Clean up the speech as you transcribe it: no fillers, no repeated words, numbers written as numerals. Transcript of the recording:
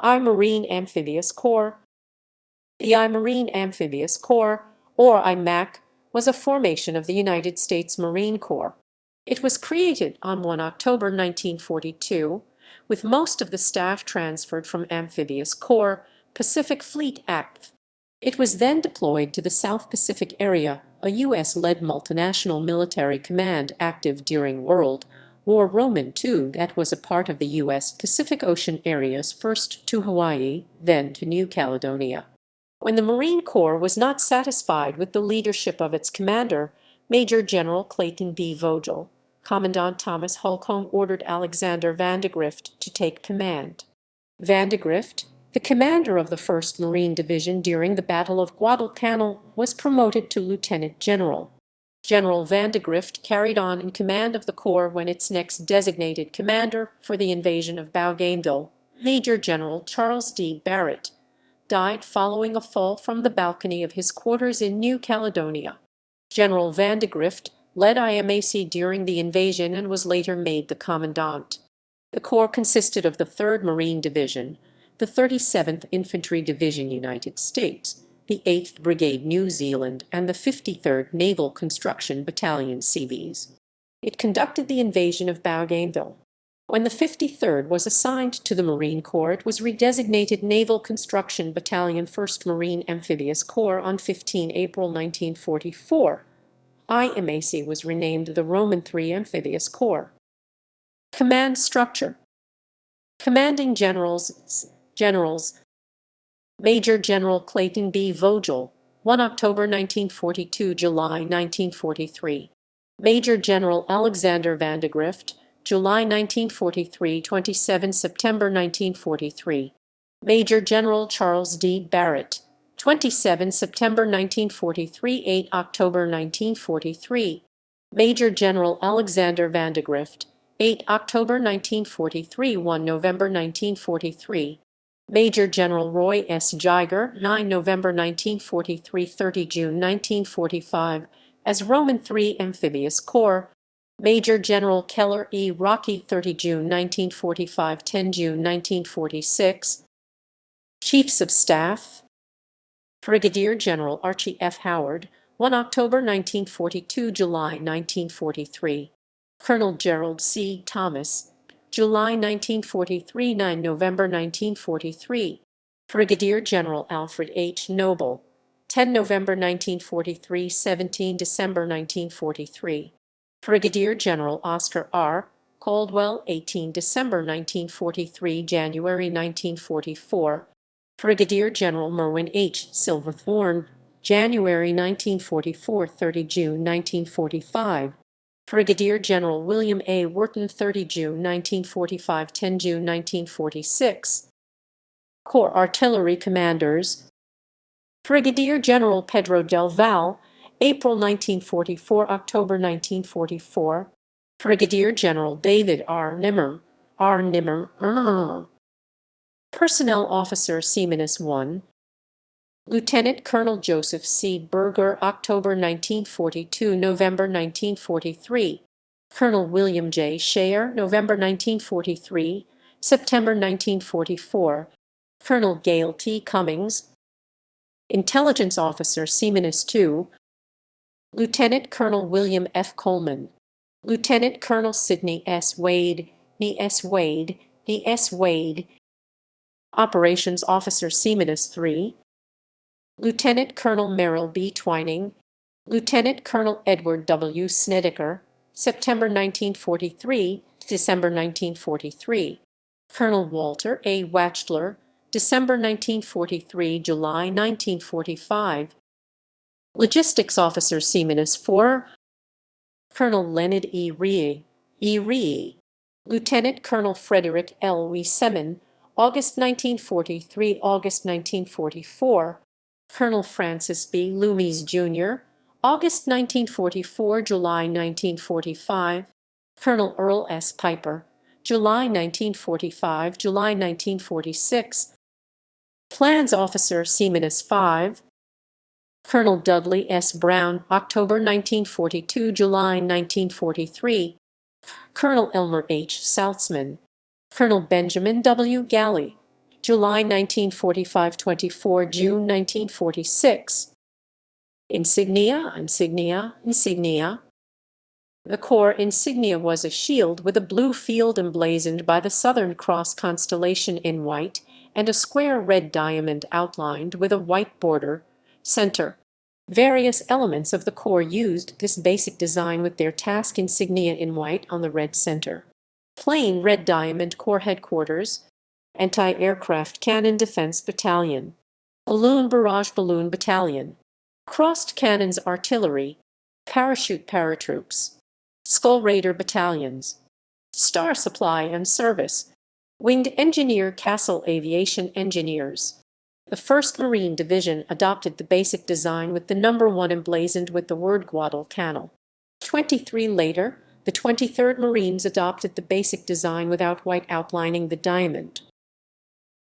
I Marine Amphibious Corps. The I Marine Amphibious Corps, or IMAC, was a formation of the United States Marine Corps. It was created on 1 October 1942, with most of the staff transferred from Amphibious Corps, Pacific Fleet Act. It was then deployed to the South Pacific area, a U.S.-led multinational military command active during World War II that was a part of the U.S. Pacific Ocean areas, first to Hawaii, then to New Caledonia. When the Marine Corps was not satisfied with the leadership of its commander, Major General Clayton B. Vogel, Commandant Thomas Holcomb ordered Alexander Vandegrift to take command. Vandegrift, the commander of the 1st Marine Division during the Battle of Guadalcanal, was promoted to Lieutenant General. General Vandegrift carried on in command of the Corps when its next designated commander for the invasion of Bougainville, Major General Charles D. Barrett, died following a fall from the balcony of his quarters in New Caledonia. General Vandegrift led IMAC during the invasion and was later made the commandant. The Corps consisted of the 3rd Marine Division, the 37th Infantry Division United States, the 8th Brigade New Zealand, and the 53rd Naval Construction Battalion Seabees. It conducted the invasion of Bougainville. When the 53rd was assigned to the Marine Corps, it was redesignated Naval Construction Battalion 1st Marine Amphibious Corps on 15 April 1944. IMAC was renamed the Roman III Amphibious Corps. Command structure. Commanding Generals. Major General Clayton B. Vogel, 1 October 1942 – July 1943. Major General Alexander Vandegrift, July 1943 – 27 September 1943. Major General Charles D. Barrett, 27 September 1943 – 8 October 1943. Major General Alexander Vandegrift, 8 October 1943 – 1 November 1943. Major General Roy S. Geiger, 9 November 1943 – 30 June 1945, as Roman III Amphibious Corps. Major General Keller E. Rocky, 30 June 1945 – 10 June 1946. Chiefs of Staff. Brigadier General Archie F. Howard, 1 October 1942 – July 1943. Colonel Gerald C. Thomas, July 1943 – 9 November 1943. Brigadier General Alfred H. Noble, 10 November 1943 – 17 December 1943. Brigadier General Oscar R. Caldwell, 18 December 1943 – January 1944. Brigadier General Merwin H. Silverthorne, January 1944 – 30 June 1945. Brigadier General William A. Wharton, 30 June 1945 – 10 June 1946. Corps Artillery Commanders. Brigadier General Pedro del Val, April 1944 – October 1944. Brigadier General David R. Nimmer, Personnel Officer Seamanus 1. Lieutenant Colonel Joseph C. Berger, October 1942 – November 1943. Colonel William J. Shayer, November 1943 – September 1944. Colonel Gale T. Cummings. Intelligence Officer Seamanus 2. Lieutenant Colonel William F. Coleman. Lieutenant Colonel Sidney S. Wade, Wade. Operations Officer Seamanus 3. Lieutenant Colonel Merrill B. Twining. Lieutenant Colonel Edward W. Snedeker, September 1943 – December 1943. Colonel Walter A. Wachtler, December 1943 – July 1945. Logistics Officer Seamanus 4. Colonel Leonard E. Ree. Lieutenant Colonel Frederick L. Wieseman, August 1943 – August 1944. Colonel Francis B. Loomis, Jr., August 1944 – July 1945. Colonel Earl S. Piper, July 1945 – July 1946. Plans Officer Seamanus 5. Colonel Dudley S. Brown, October 1942 – July 1943. Colonel Elmer H. Saltzman. Colonel Benjamin W. Galley, July 1945, 24 June 1946. Insignia, insignia, insignia. The Corps insignia was a shield with a blue field emblazoned by the Southern Cross constellation in white and a square red diamond outlined with a white border. Center. Various elements of the Corps used this basic design with their task insignia in white on the red center. Plain red diamond Corps Headquarters, Anti-Aircraft Cannon Defense Battalion, Balloon Barrage Balloon Battalion, Crossed Cannons Artillery, Parachute Paratroops, Skull Raider Battalions, Star Supply and Service, Winged Engineer Castle Aviation Engineers. The 1st Marine Division adopted the basic design with the number 1 emblazoned with the word Guadalcanal. 23 later, the 23rd Marines adopted the basic design without white outlining the diamond.